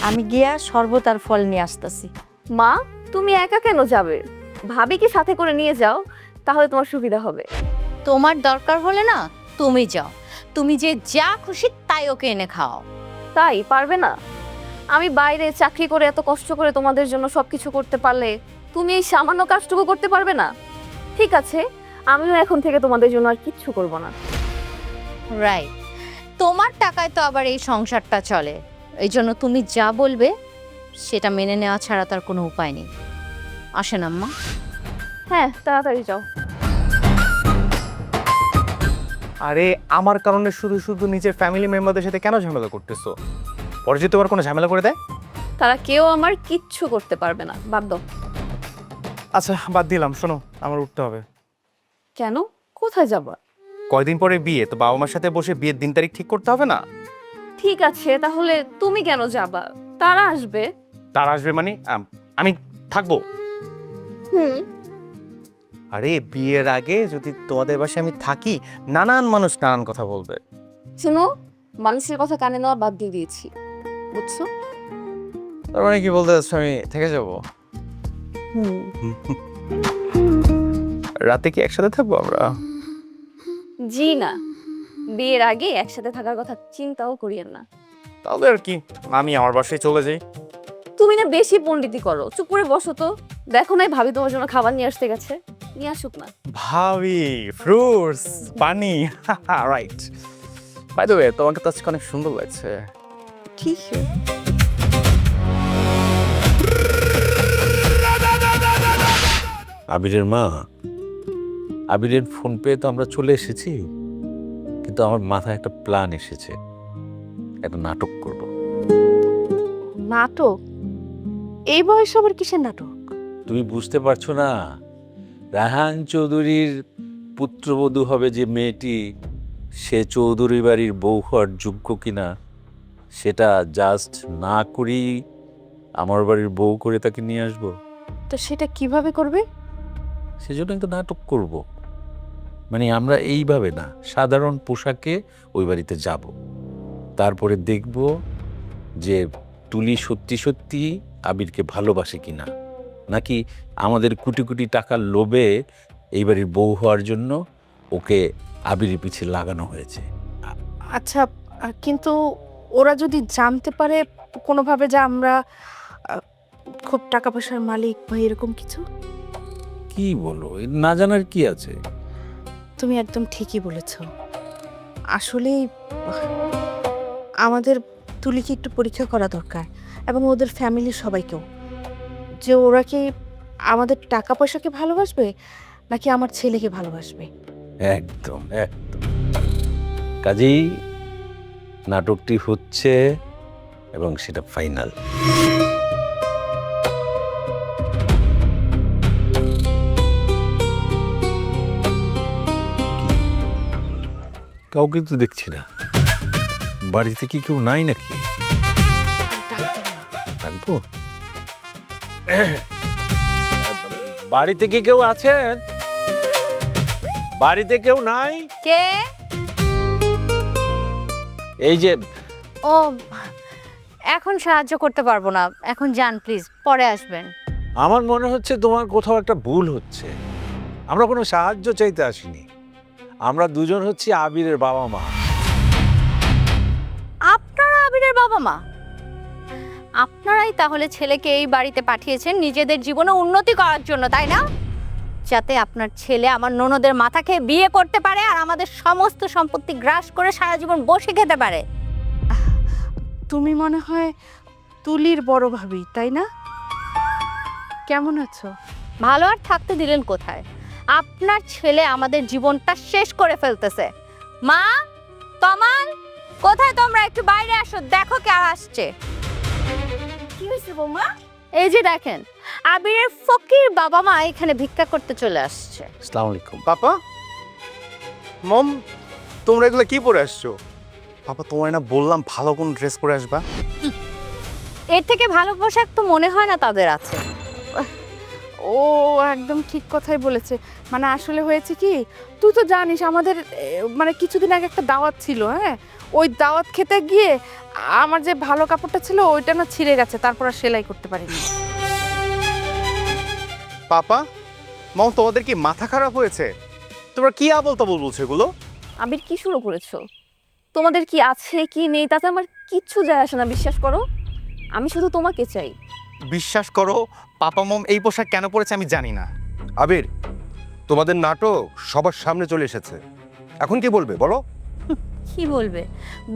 আমি গিয়া শরবত আর ফল নিয়ে আসতেছি। মা, তুমি একা কেন যাবে? ভাবিকে সাথে করে নিয়ে যাও, তাহলে তোমার সুবিধা হবে। তোমার দরকার হলে না তুমি যাও, তুমি যে যা খুশি তাই ওকে এনে খাও। তাই পারবে না? আমি বাইরে চাকরি করে এত কষ্ট করে তোমাদের জন্য সবকিছু করতে পারলে তুমি এই সামান্য কাজটুকু করতে পারবে না? ঠিক আছে, আমিও এখন থেকে তোমাদের জন্য আর কিচ্ছু করব না। রাইট, তোমার টাকায় তো আবার এই সংসারটা চলে, এই জন্য তুমি যা বলবে সেটা মেনে নেওয়া ছাড়া তার কোনো উপায় নেই। আসেন আম্মা। হ্যাঁ, তাড়াতাড়ি যাও। আরে আমার কারণে শুধু শুধু নিজের ফ্যামিলি মেম্বারদের সাথে কেন ঝামেলা করতেছো? পরে যদি তোমার কোনো ঝামেলা করে দেয়? তারা কেউ আমার কিচ্ছু করতে পারবে না, বাদ দাও। আচ্ছা বাদ দিলাম, শোনো আমার উঠতে হবে। কেন? কোথায় যাবা? কয়দিন পরে বিয়ে, তো বাবা মার সাথে বসে বিয়ের দিন তারিখ ঠিক করতে হবে না? ঠিক আছে, তাহলে তুমি কেন যাবা? তারা আসবে। তারা আসবে মানে আমি থাকবো? হুম। আরে বিয়ের আগে যদি তোমাদের বাসায় আমি থাকি, নানান মানুষ নানান কথা বলবে। শুনো, মানুষের কথা কানে নেওয়া বাদ দিয়ে দিয়েছি, বুঝছো? তার মানে কি বলতে চাচ্ছ আমি থেকে যাব? হুম। রাতে কি একসাথে থাকবো আমরা? জি না, বিয়ের আগে একসাথে থাকার কথা চিন্তাও করিয়েন না। তাহলে আর কি, আমি আমার বাসায় চলে যাই। তুমি না বেশি পণ্ডিতি করো, চুপ করে বসো তো। দেখো না ভাবি তোমার জন্য খাবার নিয়ে আসতে গেছে, নিয়ে আসুক না। ভাবি, ফ্রুটস, পানি, রাইট। বাই দ্য ওয়ে, তোমাকে তো আজকে অনেক সুন্দর লাগছে। ঠিক আছে। আবিরের মা, আবিরের ফোন পেয়ে তো আমরা চলে এসেছি, কিন্তু আমার মাথায় একটা প্ল্যান এসেছে, একটা নাটক করব। নাটক? এই বয়সে আবার কিসের নাটক? তুমি বুঝতে পারছো না, রায়হান চৌধুরীর পুত্রবধূ হবে যে মেয়েটি, সে চৌধুরী বাড়ির বউ হওয়ার যোগ্য কিনা সেটা জাস্ট না করি আমার বাড়ির বউ করে তাকে নিয়ে আসবো। তো সেটা কিভাবে করবে? সেজন্য একটা নাটক করব। মানে আমরা এইভাবে না, সাধারণ পোশাকে ওই বাড়িতে যাব, তারপরে দেখব যে তুলি সত্যি সত্যি আবিরকে ভালোবাসে কিনা, নাকি আমাদের কোটি কোটি টাকার লোভে এই বাড়ির বউ হওয়ার জন্য ওকে আবিরের পিছে লাগানো হয়েছে। আচ্ছা, কিন্তু ওরা যদি জানতে পারে কোনোভাবে যে আমরা খুব টাকা পয়সার মালিক বা এরকম কিছু? কি বলো, এর না জানার কি আছে? তুমি একদম ঠিকই বলেছ। আসলে আমাদের তুলিকে একটু পরীক্ষা করা দরকার, এবং ওদের ফ্যামিলির সবাইকেও, যে ওরা কি আমাদের টাকা পয়সাকে ভালোবাসবে নাকি আমার ছেলেকে ভালোবাসবে। একদম একদম। কাজেই নাটকটি হচ্ছে এবং সেটা ফাইনাল। কাউকে তো দেখছি না, বাড়িতে কি কেউ নাই নাকি? থাকবো। বাড়িতে কি কেউ আছেন? বাড়িতে কেউ নাই? কে? এই যে ও, এখন সাহায্য করতে পারবো না, এখন যান প্লিজ, পরে আসবেন। আমার মনে হচ্ছে তোমার কোথাও একটা ভুল হচ্ছে। আমরা কোনো সাহায্য চাইতে আসিনি, আমরা দুজন হচ্ছি আবিরের বাবা মা। আপনারা আবিরের বাবা মা? আপনারাই তাহলে ছেলেকে এই বাড়িতে পাঠিয়েছেন নিজেদের জীবনে উন্নতি করার জন্য, তাই না? যাতে আপনার ছেলে আমার ননদের মাথা খেয়ে বিয়ে করতে পারে আর আমাদের সমস্ত সম্পত্তি গ্রাস করে সারা জীবন বসে খেতে পারে। তুমি মনে হয় তুলির বড় ভাবি, তাই না? কেমন আছো? ভালো আর থাকতে দিলেন কোথায়? আপনার ছেলে আমাদের জীবনটা শেষ করে ফেলতেছে। মা, তমাল, কোথায় তোমরা? একটু বাইরে আসো, দেখো কে আসছে। কি হয়েছে বৌমা? এই যে দেখেন, আবিরের ফকির বাবা মা এখানে ভিক্ষা করতে চলে আসছে। আসসালামু আলাইকুম। পাপা, মম, তোমরা এগুলো কি পরে আসছো? পাপা তোমার না বললাম ভালো কোন ড্রেস পরে আসবা? এর থেকে ভালো পোশাক তো মনে হয় না তাদের আছে। ও একদম ঠিক কথাই বলেছে। মানে আসলে হয়েছে কি, তুই তো জানিস আমাদের মানে কিছুদিন আগে একটা দাওয়াত ছিল, হ্যাঁ, ওই দাওয়াত খেতে গিয়ে আমার যে ভালো কাপড়টা ছিল ওইটা না ছিঁড়ে গেছে, তারপর আর সেলাই করতে পারিনি। পাপা মম, তোমাদের কি মাথা খারাপ হয়েছে? তোমরা কি আবল তাবল বলছো এগুলো? আবির কি শুরু করেছো? তোমাদের কি আছে কি নেই তাতে আমার কিচ্ছু যায় আসে না, বিশ্বাস করো। আমি শুধু তোমাকে চাই। বিশ্বাস করো, পাপা মম এই পোশাক কেন পরেছে আমি জানি না। আবির, তোমাদের নাটক সবার সামনে চলে এসেছে, এখন কি বলবে বলো? কি বলবে?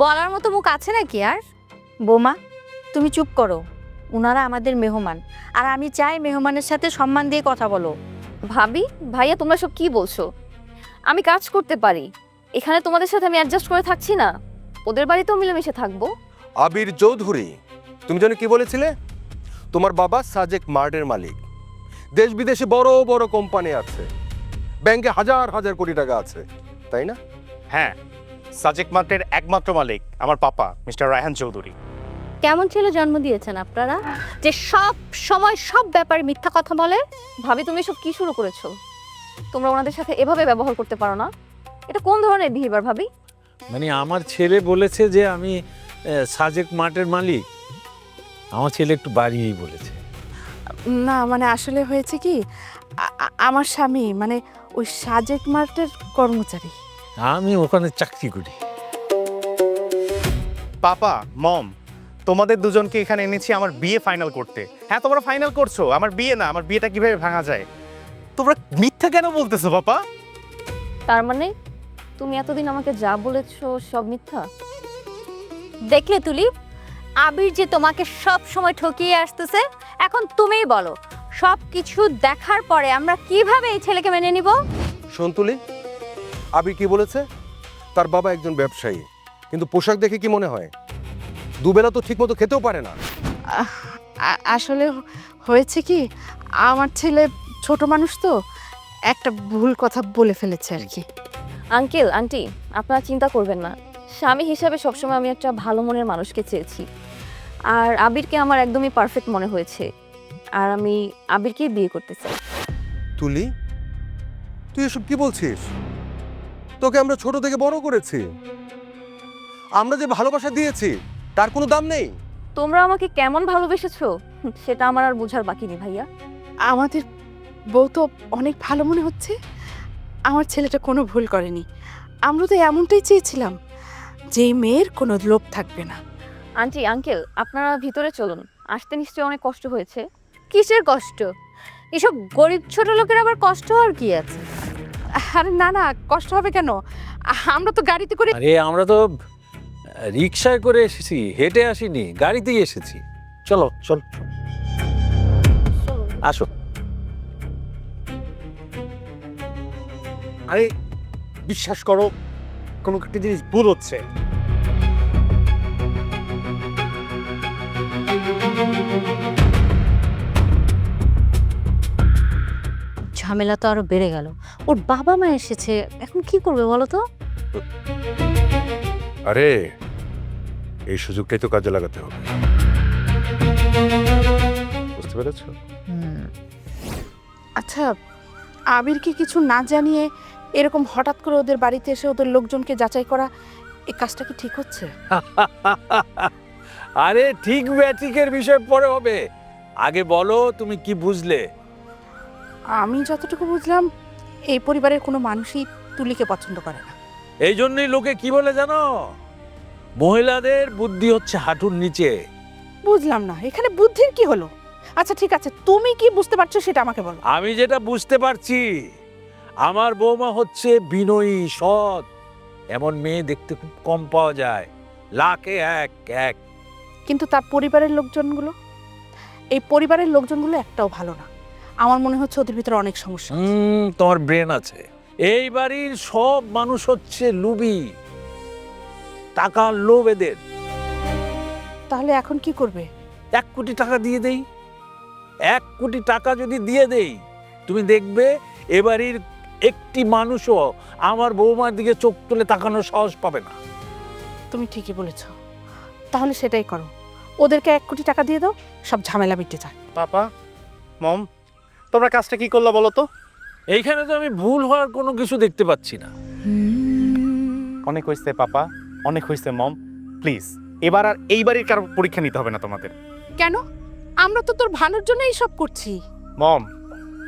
বলার মতো মুখ আছে নাকি আর? বৌমা, তুমি চুপ করো। ওনারা আমাদের মেহমান, আর আমি চাই মেহমানের সাথে সম্মান দিয়ে কথা বলো। ভাবি, ভাইয়া, তোমরা সব কি বলছো? আমি কাজ করতে পারি, এখানে তোমাদের সাথে আমি অ্যাডজাস্ট করে থাকছি না? ওদের বাড়িতেও মিলেমিশে থাকবো। আবির চৌধুরী, তুমি জানো কি বলেছিলে? তোমার বাবা সাজেক মার্টের মালিক, দেশ বিদেশে বড় বড় কোম্পানি আছে, ব্যাংকে হাজার হাজার কোটি টাকা আছে, তাই না? হ্যাঁ, সাজেক মার্টের একমাত্র মালিক আমার পাপা মিস্টার রায়হান চৌধুরী। কেমন ছেলে জন্ম দিয়েছেন আপনারা, যে সব সময় সব ব্যাপারে মিথ্যা কথা বলে? ভাবি, তুমি সব কি শুরু করেছো? তোমরা ওনাদের সাথে এভাবে ব্যবহার করতে পারো না। এটা কোন ধরনের বিহেভিয়ার ভাবি? মানে আমার ছেলে বলেছে যে আমি সাজেক মার্টের মালিক। আমার ছেলে একটু বাড়িয়েই বলেছে। না মানে আসলে হয়েছে কি, আমার স্বামী মানে ওই সাজেক মার্টের কর্মচারী। আমি ওখানে চাকরি করি। পাপা মম, তোমাদের দুজনকে এখানে এনেছি আমার বিয়ে ফাইনাল করতে। হ্যাঁ, তোমরা ফাইনাল করছো, আমার বিয়ে না, আমার বিয়েটা কিভাবে ভাঙা যায়? তোমরা মিথ্যা কেন বলতেছো পাপা? তার মানে তুমি এতদিন আমাকে যা বলেছো সব মিথ্যা? দেখলে তুলি, আবির যে তোমাকে সব সময় ঠকিয়ে আসতেছে। এখন তুমিই বলো, সব কিছু দেখার পরে আমরা কিভাবে এই ছেলেকে মেনে নিব? সন্তুলি, আবির কি বলেছে? তার বাবা একজন ব্যবসায়ী, কিন্তু পোশাক দেখে কি মনে হয় দুবেলা তো ঠিকমতো খেতেও পারে না। আসলে হয়েছে কি, আমার ছেলে ছোট মানুষ তো, একটা ভুল কথা বলে ফেলেছে আর কি। আঙ্কেল, আন্টি, আপনারা চিন্তা করবেন না। স্বামী হিসাবে সবসময় আমি একটা ভালো মনের মানুষকে চেয়েছি, আর আবিরকে আমার একদমই পারফেক্ট মনে হয়েছে, আর আমি আবিরকেই বিয়ে করতে চাই। তুলি, তুই এসব কি বলছিস? তোকে আমরা ছোট থেকে বড় করেছি, আমরা যে ভালোবাসা দিয়েছি তার কোনো দাম নেই। তোমরা আমাকে কেমন ভালোবেসেছো সেটা আমার আর বোঝার বাকি নেই ভাইয়া। আমাদের বউ তো অনেক ভালো মনে হচ্ছে। আমার ছেলেটা কোনো ভুল করেনি। আমরা তো এমনটাই চেয়েছিলাম, যে মেয়ের কোনো লোভ থাকবে না। আন্টি, আঙ্কেল, আপনারা ভিতরে চলুন। আসতে নিশ্চয়ই অনেক কষ্ট হয়েছে। কিসের কষ্ট? এসব গরিব ছোট লোকের আবার কষ্ট হওয়ার কি আছে? আরে না না, কষ্ট হবে কেন? আমরা তো গাড়িতে করে। আরে আমরা তো রিক্সায় করে এসেছি, হেঁটে আসিনি, গাড়িতেই এসেছি। চলো চল, আসো। আরে বিশ্বাস করো, কোনো একটা জিনিস ভুল হচ্ছে। ঝামেলা তো আরো বেড়ে গেল। ওর বাবা মা এসেছে, এখন কি করবে বলো তো? আরে এই সুযোগটাই তো কাজে লাগাতে হবে, বুঝতে পেরেছো? আচ্ছা, আবিরকে কিছু না জানিয়ে এরকম হঠাৎ করে ওদের বাড়িতে এসে ওদের লোকজনকে যাচাই করা, এই কাজটা কি ঠিক হচ্ছে? আরে ঠিক ব্যাটিকের বিষয় পরে হবে, আগে বলো তুমি কি বুঝলে? আমি যতটুকু বুঝলাম, এই পরিবারের কোনো মানুষই তুলিকে পছন্দ করে না। এই জন্যই লোকে কি বলে জানো, মহিলাদের বুদ্ধি হচ্ছে হাঁটুর নিচে। বুঝলাম না, এখানে বুদ্ধির কি হলো? আচ্ছা ঠিক আছে, তুমি কি বুঝতে পারছো সেটা আমাকে বলো। আমি যেটা বুঝতে পারছি, আমার বৌমা হচ্ছে বিনয়ী, সৎ। এমন মেয়ে দেখতে খুব কম পাওয়া যায়, লাখে এক এক। কিন্তু তার পরিবারের লোকজনগুলো, এই পরিবারের লোকজনগুলো একটাও ভালো না। আমার মনে হচ্ছে ওদের ভিতরে অনেক সমস্যা। তোমার ব্রেন আছে। এই বাড়ির সব মানুষ হচ্ছে লুবি, টাকার লোভ এদের। তাহলে এখন কি করবে? 1 কোটি টাকা দিয়ে দেই, 1 কোটি টাকা যদি দিয়ে দেই, তুমি দেখবে এবাড়ির একটি মানুষও আমার বৌমার দিকে চোখ তুলে তাকানোর সাহস পাবে না। তুমি ঠিকই বলেছ, তাহলে সেটাই করো। ওদেরকে 1 কোটি টাকা দিয়ে দাও, সব ঝামেলা মিটে যায়। পাপা মম, তোমরা কাজটা কি করলা বলো তো? এইখানে তো আমি ভুল হওয়ার কোনো কিছু দেখতে পাচ্ছি না। অনেক হয়েছে পাপা, অনেক হয়েছে মম, প্লিজ এবার আর এই বাড়ির কারো পরীক্ষা নিতে হবে না তোমাদের। কেন? আমরা তো তোর ভালোর জন্য এইসব করছি। মম,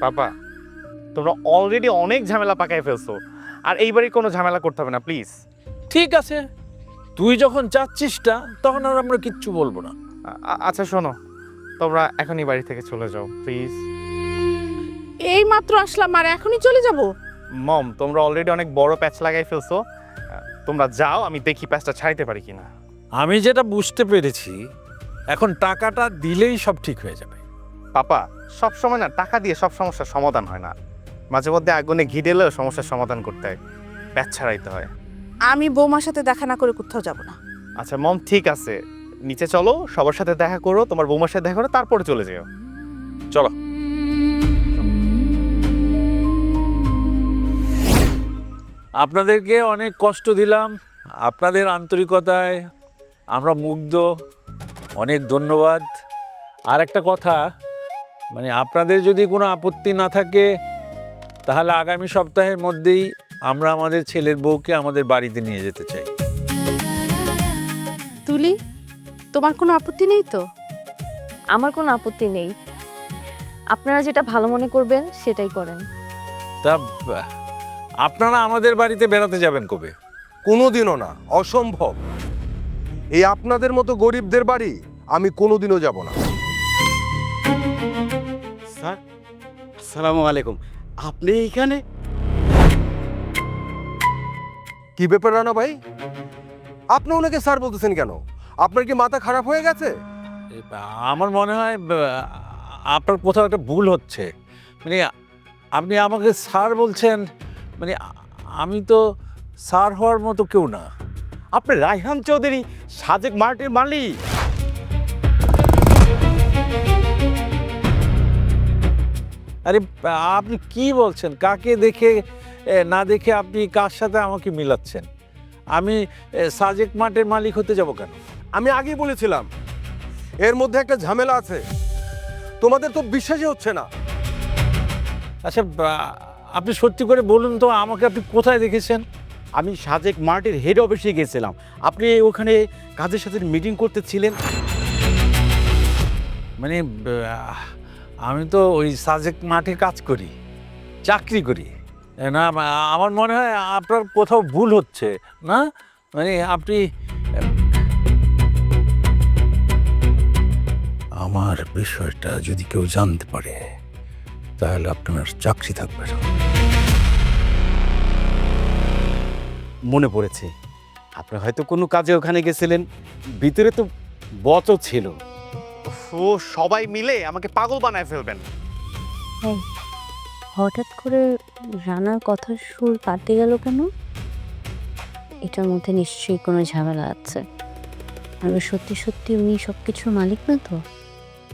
পাপা, তোমরা অলরেডি অনেক ঝামেলা পাকায় ফেলছো, আর এই বাড়ির কোনো ঝামেলা করতে হবে না প্লিজ। ঠিক আছে, তুই যখন চাচ্ছিস না তখন আর আমরা কিচ্ছু বলবো না। আচ্ছা শোনো, তোমরা এখনই বাড়ি থেকে চলে যাও প্লিজ। এই মাত্র আসলাম আর এখনই চলে যাব? মম, তোমরা অলরেডি অনেক বড় প্যাচ লাগাই ফেলছো, তোমরা যাও, আমি দেখি প্যাচটা ছাড়তে পারি কিনা। আমি যেটা বুঝতে পেরেছি, এখন টাকাটা দিলেই সব ঠিক হয়ে যাবে। পাপা, সব সময় না টাকা দিয়ে সব সমস্যার সমাধান হয় না, মাঝে মধ্যে আগুনে ঘি ঢেলেও সমস্যার সমাধান করতে হয়, প্যাচ ছাড়াইতে হয়। আমি বৌমার সাথে দেখা না করে কোথাও যাব না। আচ্ছা মম, ঠিক আছে, নিচে চলো, সবার সাথে দেখা করো, তোমার বৌমার সাথে দেখা করো, তারপরে চলে যেও। চলো। আপনাদেরকে অনেক কষ্ট দিলাম, আপনাদের আন্তরিকতায় আমরা মুগ্ধ, অনেক ধন্যবাদ। আর একটা কথা, মানে আপনাদের যদি কোনো আপত্তি না থাকে তাহলে আগামী সপ্তাহের মধ্যেই আমরা আমাদের ছেলের বউকে আমাদের বাড়িতে নিয়ে যেতে চাই। তুলি, তোমার কোনো আপত্তি নেই তো? আমার কোনো আপত্তি নেই, আপনারা যেটা ভালো মনে করবেন সেটাই করেন। তা আপনারা আমাদের বাড়িতে বেড়াতে যাবেন কবে? কোনোদিনও না, অসম্ভব। এই আপনাদের মতো গরিবদের বাড়ি আমি কোনোদিনও যাব না। স্যার, আসসালামু আলাইকুম। আপনি এইখানে? কি ব্যাপার রানা ভাই, আপনি ওনাকে স্যার বলতেছেন কেন? আপনার কি মাথা খারাপ হয়ে গেছে? আমার মনে হয় আপনার কোথাও একটা ভুল হচ্ছে। মানে আপনি আমাকে স্যার বলছেন, মানে আমি তো স্যার হওয়ার মতো কেউ না। আপনি রায়হান চৌধুরী, সাজেক মার্টের মালিক। আরে আপনি কি বলছেন? কাকে দেখে না দেখে আপনি কার সাথে আমাকে মিলাচ্ছেন? আমি সাজেক মার্টের মালিক হতে যাব কেন? আমি আগেই বলেছিলাম এর মধ্যে একটা ঝামেলা আছে, তোমাদের তো বিশ্বাসই হচ্ছে না। আচ্ছা আপনি সত্যি করে বলুন তো, আমাকে আপনি কোথায় দেখেছেন? আমি সাজেক মার্টের হেড অফিসে গেছিলাম, আপনি ওখানে কাজের সাথে মিটিং করতেছিলেন। মানে আমি তো ওই সাজেক মাঠে কাজ করি, চাকরি করি না। আমার মনে হয় আপনার কোথাও ভুল হচ্ছে না। মানে আপনি আমার বিষয়টা যদি কেউ জানতে পারে তাহলে আপনার চাকরি থাকবে না। মনে পড়েছে, আপনি হয়তো কোনো কাজে ওখানে গেছিলেন, ভিতরে তো বচও ছিল। ও সবাই মিলে আমাকে পাগল বানায় ফেলবেন। হঠাৎ করে রানার কথার সুর পাল্টে গেল কেন? এটার মধ্যে নিশ্চয়ই কোনো ঝামেলা আছে। আর সত্যি সত্যি উনি সব কিছুর মালিক না তো?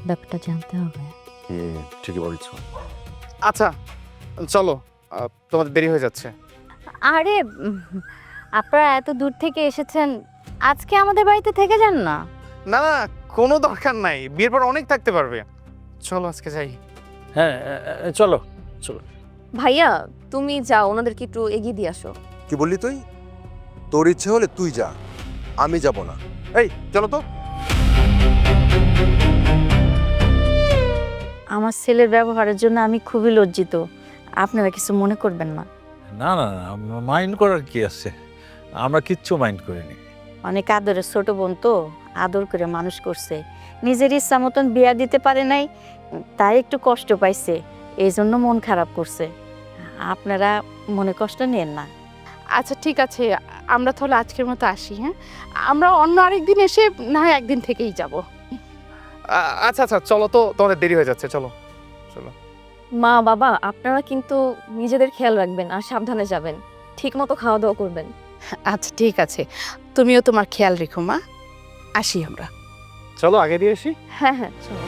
ব্যাপারটা জানতে হবে। ঠিকই বলছো। আচ্ছা চলো, তোমাদের দেরি হয়ে যাচ্ছে। আরে আপনারা এত দূর থেকে এসেছেন, আজকে আমাদের বাড়িতে থেকে যান না। না না, কোনো দরকার নাই, বিয়ের পর অনেক থাকতে পারবে। চলো আজকে যাই। হ্যাঁ চলো চলো। ভাইয়া তুমি যাও, ওনাদেরকে একটু এগিয়ে দিয়ে আসো। কি বললি তুই? তোর ইচ্ছে হলে তুই যা, আমি যাব না। এই চলো তো। আমার ছেলের ব্যবহারের জন্য আমি খুবই লজ্জিত, আপনারা কিছু মনে করবেন না। না না না, মাইন্ড করার কি আছে, আমরা কিচ্ছু মাইন্ড করিনি। অনেক আদরের ছোট বোন তো, আদর করে মানুষ করছে, নিজের ইচ্ছা মতন বিয়া দিতে পারে নাই, তাই একটু কষ্ট পাইছে, এই জন্য মন খারাপ করছে। আপনারা মনে কষ্ট নেন না। আচ্ছা ঠিক আছে, আমরা তাহলে আজকের মতো আসি। হ্যাঁ, আমরা অন্য আরেকদিন এসে না হয় একদিন থেকেই যাব। আচ্ছা আচ্ছা চলো তো, তোমাদের দেরি হয়ে যাচ্ছে, চলো চলো। মা বাবা আপনারা কিন্তু নিজেদের খেয়াল রাখবেন আর সাবধানে যাবেন, ঠিক মতো খাওয়া দাওয়া করবেন। আচ্ছা ঠিক আছে, তুমিও তোমার খেয়াল রেখো মা। আসি আমরা। চলো আগে দিয়ে আসি। হ্যাঁ হ্যাঁ চলো।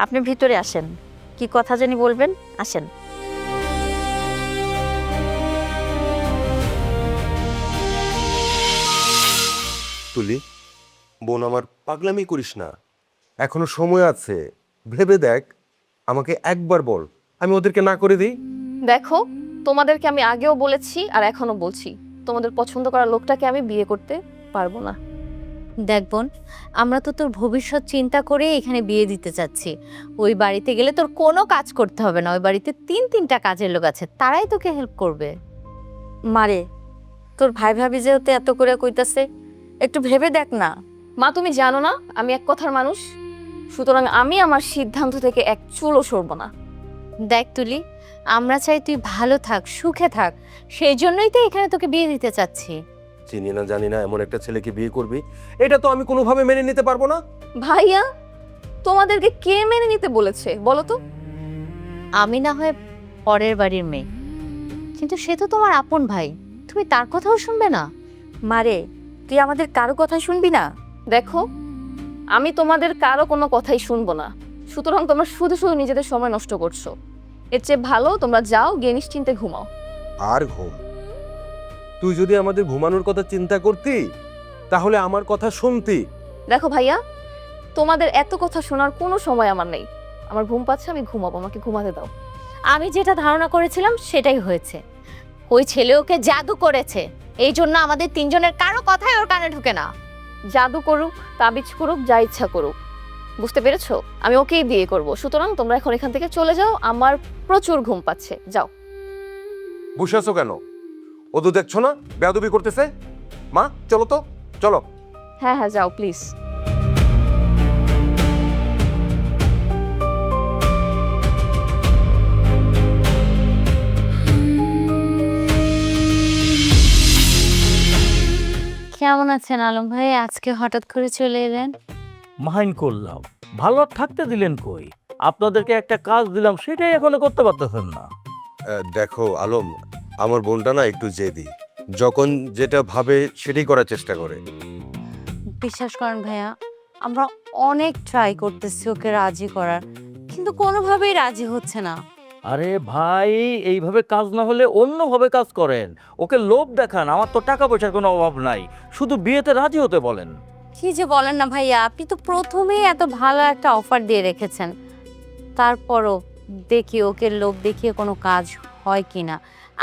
আপনি ভিতরে আসেন, কি কথা জানি বলবেন, আসেন। তুলি, বোন আমার, পাগলামি করিস না, এখনো সময় আছে, ভেবে দেখ। আমাকে একবার বল, আমি ওদেরকে না করে দিই। দেখো তোমাদেরকে আমি আগেও বলেছি আর এখনো বলছি, তোমাদের পছন্দ করা লোকটাকে আমি বিয়ে করতে পারবো না। দেখ বোন, আমরা তো তোর ভবিষ্যৎ চিন্তা করে এখানে বিয়ে দিতে চাচ্ছি। ওই বাড়িতে গেলে তোর কোনো কাজ করতে হবে না, ওই বাড়িতে তিনটা কাজের লোক আছে, তারাই তোকে হেল্প করবে। মারে, তোর ভাই ভাবি যেহেতু এত করে কইতাছে, একটু ভেবে দেখ না। মা তুমি জানো না আমি এক কথার মানুষ, সুতরাং আমি আমার সিদ্ধান্ত থেকে এক চুলও সরবো না। দেখ তুলি, আমরা চাই তুই ভালো থাক, সুখে থাক, সেই জন্যই তো এখানে তোকে বিয়ে দিতে চাচ্ছি। চিনি না জানি না এমন একটা ছেলেকে বিয়ে করবি, এটা তো আমি কোনোভাবে মেনে নিতে পারবো না। ভাইয়া, তোমাদেরকে কে মেনে নিতে বলেছে বলো তো? আমি না হয় পরের বাড়ির মেয়ে, কিন্তু সে তো তোমার আপন ভাই, তুমি তার কথাও শুনবে না? মারে, তুই আমাদের কারো কথা শুনবি না? দেখো, আমি তোমাদের কারো কোনো কথাই শুনবো না, সুতরাং তোমরা শুধু শুধু নিজেদের সময় নষ্ট করছো। এর চেয়ে ভালো তোমরা যাও, গিয়ে নিশ্চিন্তে ঘুমাও। আর ঘুম? তুই যদি আমাদের ঘুমানোর কথা চিন্তা করতি তাহলে আমার কথা শুনতি। দেখো ভাইয়া, তোমাদের এত কথা শোনার কোনো সময় আমার নেই। আমার ঘুম পাচ্ছে, আমি ঘুমাবো, আমাকে ঘুমাতে দাও। আমি যেটা ধারণা করেছিলাম সেটাই হয়েছে। ওই ছেলে ওকে জাদু করেছে, এই জন্য আমাদের তিনজনের কারো কথাই ওর কানে ঢুকে না। জাদু করুক, তাবিজ করুক, যা ইচ্ছা করুক, বুঝতে পেরেছো? আমি ওকেই বিয়ে করব। সুতরাং তোমরা এখন এখান থেকে চলে যাও, আমার প্রচুর ঘুম পাচ্ছে, যাও। বসে আছো কেন? ও তো দেখছো না বেয়াদবি করতেছে। মা চলো তো, চলো। হ্যাঁ হ্যাঁ, যাও প্লিজ। কেমন আছেন আলম ভাই? আজকে হঠাৎ করে চলে এলেন। মাইন্ড করলাম, ভালো আর থাকতে দিলেন কই? আপনাদেরকে একটা কাজ দিলাম, সেটাই এখনো করতে পারতেছেন না। দেখো আলম, আমার বোনটা না একটু জেদি, যখন যেটা ভাবে সেটাই করার চেষ্টা করে। বিশ্বাস করেন ভাইয়া, আমরা অনেক ট্রাই করতেছি ওকে রাজি করার, কিন্তু কোনোভাবেই রাজি হচ্ছে না। আরে ভাই, এইভাবে কাজ না হলে অন্যভাবে কাজ করেন, ওকে লোভ দেখান। আমার তো টাকা পয়সার কোনো অভাব নাই, শুধু বিয়েতে রাজি হতে বলেন। কি যে বলেন না ভাইয়া, আপনি তো প্রথমেই এত ভালো একটা অফার দিয়ে রেখেছেন, তারপরও দেখি ওকে লোভ দেখিয়ে কোনো কাজ হয় কিনা।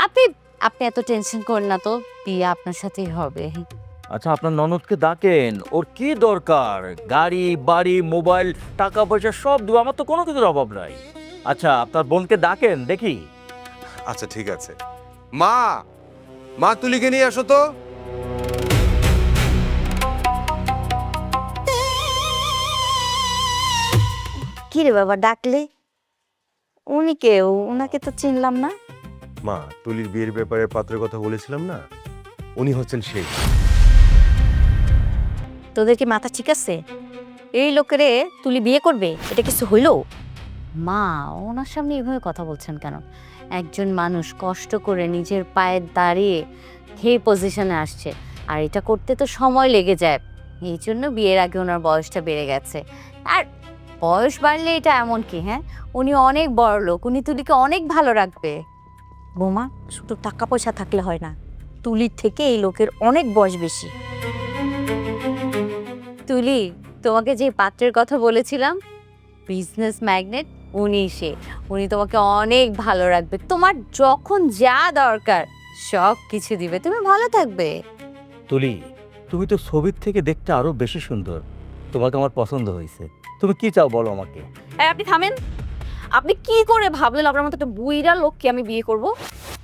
আপনি আপনি এত টেনশন করেন না তো, বিয়ে আপনার সাথেই হবে। আচ্ছা, আপনার ননদকে ডাকেন, ওর কি দরকার? গাড়ি বাড়ি মোবাইল টাকা পয়সা সব দেবো, আমার তো কোনো কিছুর অভাব নাই। আচ্ছা, আপনার বোনকে ডাকেন দেখি। আচ্ছা ঠিক আছে। মা, মা তুলিকে নিয়ে আসো তো। কি রে বাবা, ডাকলে? উনি কেউ? ওনাকে তো চিনলাম না। মা, তুলির বিয়ের ব্যাপারে পাত্রের কথা বলেছিলাম না, উনি হচ্ছেন সেই। তোদের কি মাথা ঠিক আছে? এই লোকেরে তুলি বিয়ে করবে, এটা কিছু হইলো? মা, ওনার সামনে এভাবে কথা বলছেন কেন? একজন মানুষ কষ্ট করে নিজের পায়ে দাঁড়িয়ে এই পজিশনে আসছে, আর এটা করতে তো সময় লেগে যায়, এই জন্য বিয়ের আগে ওনার বয়সটা বেড়ে গেছে। আর বয়স বাড়লে এটা এমন কি? হ্যাঁ, উনি অনেক বড় লোক, উনি তুলিকে অনেক ভালো রাখবে। বোমা, শুধু টাকা পয়সা থাকলে হয় না, তুলির থেকে এই লোকের অনেক বয়স বেশি। তুলি, তোমাকে যে পাত্রের কথা বলেছিলাম, বিজনেস ম্যাগনেট, উনি তোমাকে অনেক ভালো রাখবে, তোমার যখন যা দরকার সব কিছু দিবে, তুমি ভালো থাকবে। তুলি, তুমি তো ছবির থেকে দেখতে আরো বেশি সুন্দর, তোমাকে আমার পছন্দ হয়েছে। তুমি কি চাও বলো আমাকে। আপনি থামেন। আপনি কি করে ভাবলেন আপনার মতো একটা বুইড়া লোককে আমি বিয়ে করব?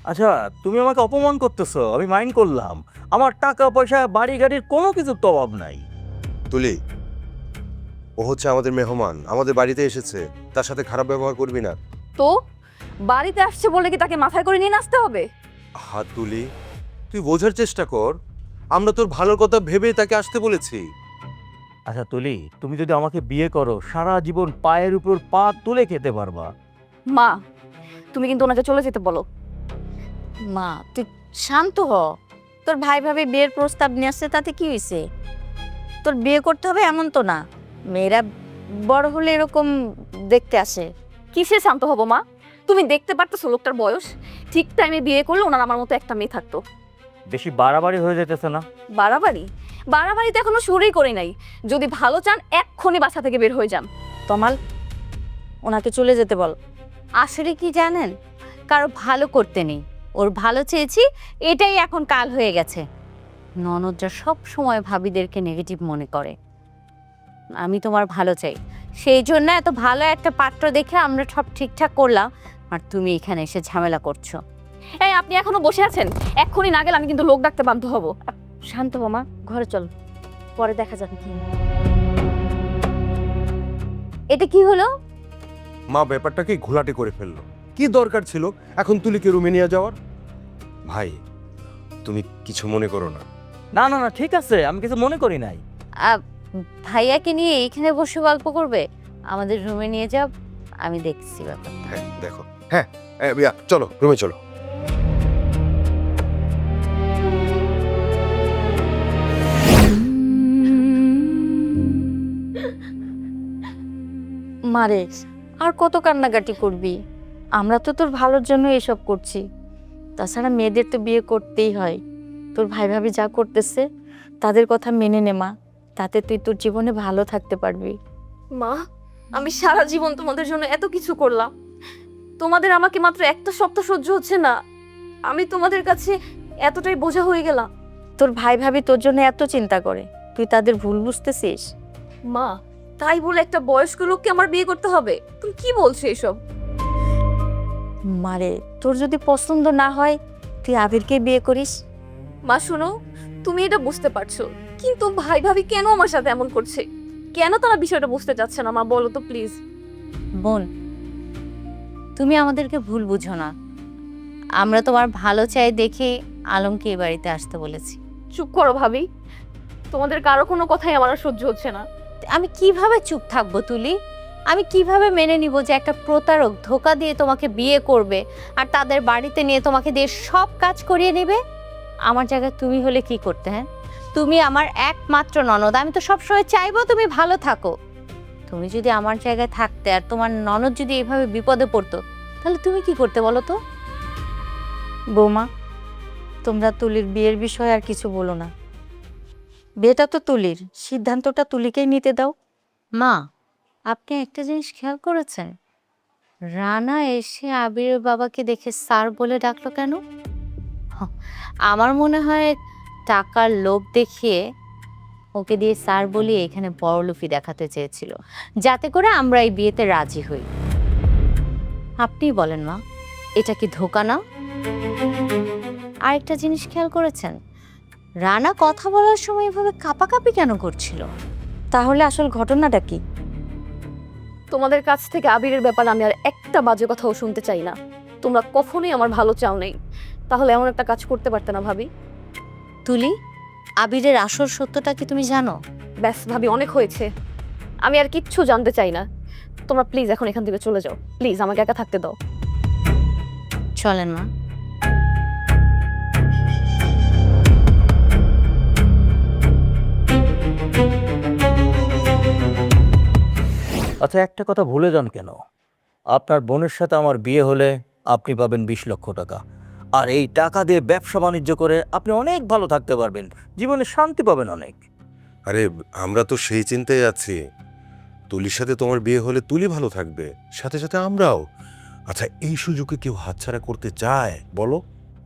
আচ্ছা, তুমি আমাকে অপমান করতেছো, আমি মাইন্ড করলাম। আমার টাকা পয়সা বাড়ি গাড়ির কোনো কিছুর তো অভাব নাই। তুলি, ও হচ্ছে আমাদের মেহমান, আমাদের বাড়িতে এসেছে, তার সাথে খারাপ ব্যবহার করবি না। তো বাড়িতে আসছে বলে কি তাকে মাথায় করে নিয়ে আসতে হবে? হাত তুলি, তুই বোঝার চেষ্টা কর, আমরা তোর ভালোর কথা ভেবে তাকে আসতে বলেছি। আচ্ছা তুলি, তুমি যদি আমাকে বিয়ে করো, সারা জীবন পায়ের উপর পা তুলে খেতে পারবা। মা, তুমি কিন্তু ওনাকে চলে যেতে বলো। মা, তুই শান্ত হ। তোর ভাই ভাবি বিয়ের প্রস্তাব নিয়ে আসছে, তাতে কি হয়েছে? তোর বিয়ে করতে হবে এমন তো না, মেয়েরা বড় হলে এরকম দেখতে আসে। কিসে শান্ত হবো মা? তুমি দেখতে পারতেছো লোকটার বয়স? ঠিক টাইমে বিয়ে করলে ওনার আমার মতো একটা মেয়ে থাকতো। বেশি বাড়াবাড়ি হয়ে যেতেছে না? বাড়াবাড়ি? বাড়াবাড়ি তো এখনো শুরুই করি নাই। যদি ভালো চান এক্ষুনি বাসা থেকে বের হয়ে যান। তমাল, ওনাকে চলে যেতে বল। আসলে কি জানেন, কারো ভালো করতে নেই, ওর ভালো চেয়েছি, এটাই এখন কাল হয়ে গেছে। ননদরা সব সময় ভাবিদেরকে নেগেটিভ মনে করে। আমি তোমার ভালো চাই, সেই জন্য এত ভালো একটা পাত্র দেখে আমরা সব ঠিকঠাক করলাম, আর তুমি এখানে এসে ঝামেলা করছো। এই আপনি এখনো বসে আছেন? এক্ষুনি না গেলে আমি কিন্তু লোক ডাকতে বাধ্য হব। শান্ত মামা, ঘরে চল, পরে দেখা যাবে কি। এটা কি হলো? মা ব্যাপারটাকে ঘোলাটে করে ফেললো। কি দরকার ছিল এখন তুলিকে রুমে নিয়ে যাওয়ার? ভাই তুমি কিছু মনে করো না। না না না, ঠিক আছে, আমি কিছু মনে করি নাই। ভাইয়াকে নিয়ে এইখানে বসে গল্প করবে? আমাদের রুমে নিয়ে যাও, আমি দেখছি ব্যাপার। হ্যাঁ দেখো, হ্যাঁ বিয়া চলো রুমে চলো। মারে, আর কত কান্নাকাটি করবি? আমরা তো তোর ভালোর জন্য এসব করছি। তাছাড়া মেয়েদের তো বিয়ে করতেই হয়। তোর ভাই ভাবি যা করতেছে তাদের কথা মেনে নে মা, তাতে তুই তোর জীবনে ভালো থাকতে পারবি। মা, আমি সারা জীবন তোমাদের জন্য এত কিছু করলাম, তোমাদের আমাকে মাত্র একটা সপ্তাহ সহ্য হচ্ছে না। আমি তোমাদের কাছে এতটাই বোঝা হয়ে গেলাম। তোর ভাই ভাবি তোর জন্য এত চিন্তা করে, তুই তাদের ভুল বুঝতেছিস? মা, তাই বলে একটা বয়স্ক লোককে আমার বিয়ে করতে হবে? তুমি কি বলছো এসব? মারে, তোর যদি পছন্দ না হয় তুই আবিরকে বিয়ে করিস। মা শোনো, তুমি এটা বুঝতে পারছো, কিন্তু ভাই ভাবি কেন আমার সাথে এমন করছে? কেন তারা বিষয়টা বুঝতে চাচ্ছে না? মা বলো তো প্লিজ। বোন, তুমি আমাদেরকে ভুল বুঝো না। আমরা তোমার ভালো চাই দেখে আলমকে এই বাড়িতে আসতে বলেছি। চুপ করো ভাবি, তোমাদের কারো কোনো কথাই আমার আর সহ্য হচ্ছে না। আমি কিভাবে চুপ থাকবো তুলি? আমি কিভাবে মেনে নিব যে একটা প্রতারক ধোকা দিয়ে তোমাকে বিয়ে করবে আর তাদের বাড়িতে নিয়ে তোমাকে দিয়ে সব কাজ করিয়ে নেবে? আমার জায়গায় তুমি হলে কি করতে? হ্যাঁ, তুমি আমার একমাত্র ননদ, আমি তো সবসময় চাইবো তুমি ভালো থাকো। তুমি যদি আমার জায়গায় থাকতে আর তোমার ননদ যদি এইভাবে বিপদে পড়তো, তাহলে তুমি কি করতে বলো তো? বৌমা, তোমরা তুলির বিয়ের বিষয়ে আর কিছু বলো না। বিয়েটা তো তুলির, সিদ্ধান্তটা তুলিকেই নিতে দাও। মা, আপনি একটা জিনিস খেয়াল করেছেন? রানা এসে আবিরের বাবাকে দেখে স্যার বলে ডাকলো কেন? আমার মনে হয় টাকার লোভ দেখিয়ে ওকে দিয়ে স্যার বলিয়ে এখানে বড়লোকি দেখাতে চেয়েছিল, যাতে করে আমরা এই বিয়েতে রাজি হই। আপনি বলেন মা, এটা কি ধোঁকা না? আরেকটা জিনিস খেয়াল করেছেন? রানা কথা বলার সময় এভাবে কাঁপাকাঁপি কেন করছিল? তাহলে আসল ঘটনাটা কি? তোমাদের কাছ থেকে আবিরের ব্যাপারে আমি আর একটা বাজে কথাও শুনতে চাই না। তোমরা কখনোই আমার ভালো চাও নেই, তাহলে এমন একটা কাজ করতে পারতে না ভাবি। তুলি, আবিরের আসল সত্যটা কি তুমি জানো? ব্যাস ভাবি, অনেক হয়েছে, আমি আর কিচ্ছু জানতে চাই না। তোমরা প্লিজ এখন এখান থেকে চলে যাও, প্লিজ আমাকে একা থাকতে দাও। চলেন মা। আচ্ছা, একটা কথা ভুলে যান কেন? আপনার বোনের সাথে আমার বিয়ে হলে আপনি পাবেন 20 লক্ষ টাকা, আর এই টাকা দিয়ে ব্যবসা বাণিজ্য করে আপনি অনেক ভালো থাকতে পারবেন, জীবনে শান্তি পাবেন অনেক। আরে আমরা তো সেই চিন্তায় আছি, তুলির সাথে তোমার বিয়ে হলে তুলি ভালো থাকবে, সাথে সাথে আমরাও। আচ্ছা, এই সুযোগে কেউ হাতছাড়া করতে চায় বলো?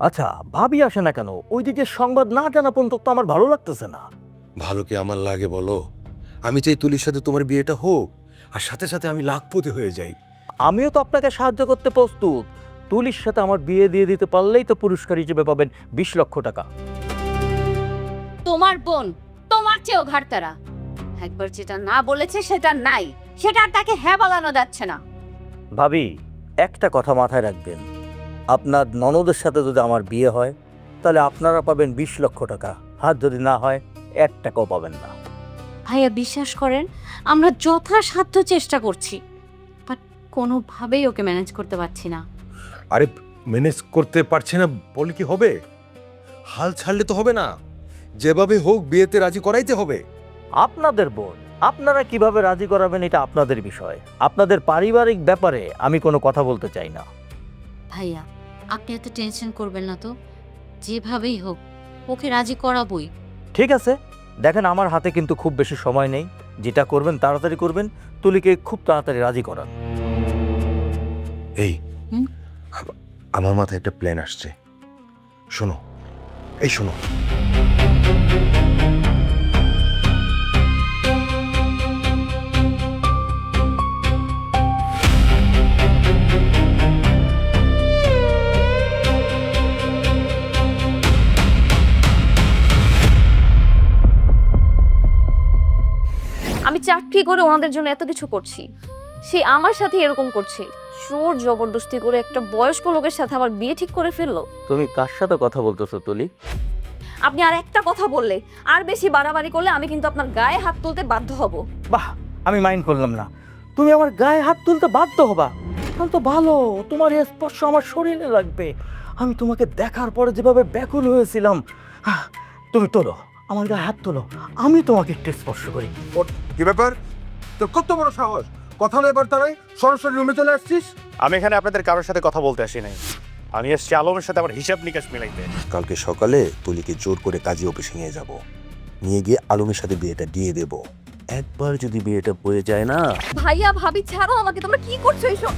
আচ্ছা, ভাবি আসে না কেন? ওইদিকে সংবাদ না জানা পর্যন্ত তো আমার ভালো লাগতেছে না। ভালো কি আমার লাগে বলো? আমি চাই তুলির সাথে তোমার বিয়েটা হোক, আর সাথে সাথে আমি লাখপতি হয়ে যাই। আমিও তো আপনাকে সাহায্য করতে প্রস্তুত। তুলির সাথে আমার বিয়ে দিয়ে দিতে পারলেই তো পুরস্কার হিসেবে পাবেন 20 লক্ষ টাকা। তোমার বোন তোমার চেয়েও ঘাটতারা। একবার যেটা না বলেছে সেটা নাই, সেটা আর তাকে হ্যাঁ বলানো যাচ্ছে না। ভাবি, একটা কথা মাথায় রাখবেন, আপনার ননদের সাথে যদি আমার বিয়ে হয় তাহলে আপনারা পাবেন 20 লক্ষ টাকা, আর যদি না হয় 1 টাকাও পাবেন না। ভাইয়া বিশ্বাস করেন, আমরা যথাসাধ্য চেষ্টা করছি, বাট কোনোভাবেই ওকে ম্যানেজ করতে পারছি না। আরে ম্যানেজ করতে পারছে না বলে কি হবে? হাল ছাড়লে তো হবে না, যেভাবে হোক বিয়েতে রাজি করাইতে হবে। আপনাদের বোন, আপনারা কিভাবে রাজি করাবেন এটা আপনাদের বিষয়। আপনাদের পারিবারিক ব্যাপারে আমি কোনো কথা বলতে চাই না। ভাইয়া, আপনি এত টেনশন করবেন না তো, যেভাবেই হোক ওকে রাজি করাবই। ঠিক আছে, দেখেন আমার হাতে কিন্তু খুব বেশি সময় নেই, যেটা করবেন তাড়াতাড়ি করবেন, তুলিকে খুব তাড়াতাড়ি রাজি করান। এই হুম? আমার মাথায় একটা প্ল্যান আসছে। শোনো, এই শোনো, আমি চাকরি করে ওনাদের জন্য এত কিছু করছি, সে আমার সাথে এরকম করছে, জোর জবরদস্তি করে একটা বয়স্ক লোকের সাথে আমার বিয়ে ঠিক করে ফেললো। তুমি কার সাথে কথা বলতেছো তুলি? আপনি আর একটা কথা বললে, আর বেশি বাড়াবাড়ি করলে আমি কিন্তু আপনার গায়ে হাত তুলতে বাধ্য হব। বাহ, আমি মাইন্ড করলাম না। তুমি আমার গায়ে হাত তুলতে বাধ্য হবা, তাহলে তো ভালো। তোমার এই স্পর্শ আমার শরীরে লাগবে। আমি তোমাকে দেখার পরে যেভাবে ব্যাকুল হয়েছিলাম, তুমি তোলো, আমার গায়ে হাত তোলো, আমি তোমাকে একটু স্পর্শ করি। কি ব্যাপার? তোর কত বড় সাহস! কথা নয় এবার তারাই সরাসরি রুমে চলে আসছিস। আমি এখানে আপনাদের কারোর সাথে কথা বলতে আসি নাই, আমি এসছি আলমের সাথে আমার হিসাব নিকাশ মিলাইতে। কালকে সকালে তুলিকে জোর করে কাজী অফিসে নিয়ে যাব, নিয়ে গিয়ে আলমের সাথে বিয়েটা দিয়ে দেব। একবার যদি বিয়েটা বয়ে যায় না, ভাইয়া ভাবি ছাড়ো আমাকে, তোমরা কি করছো এইসব?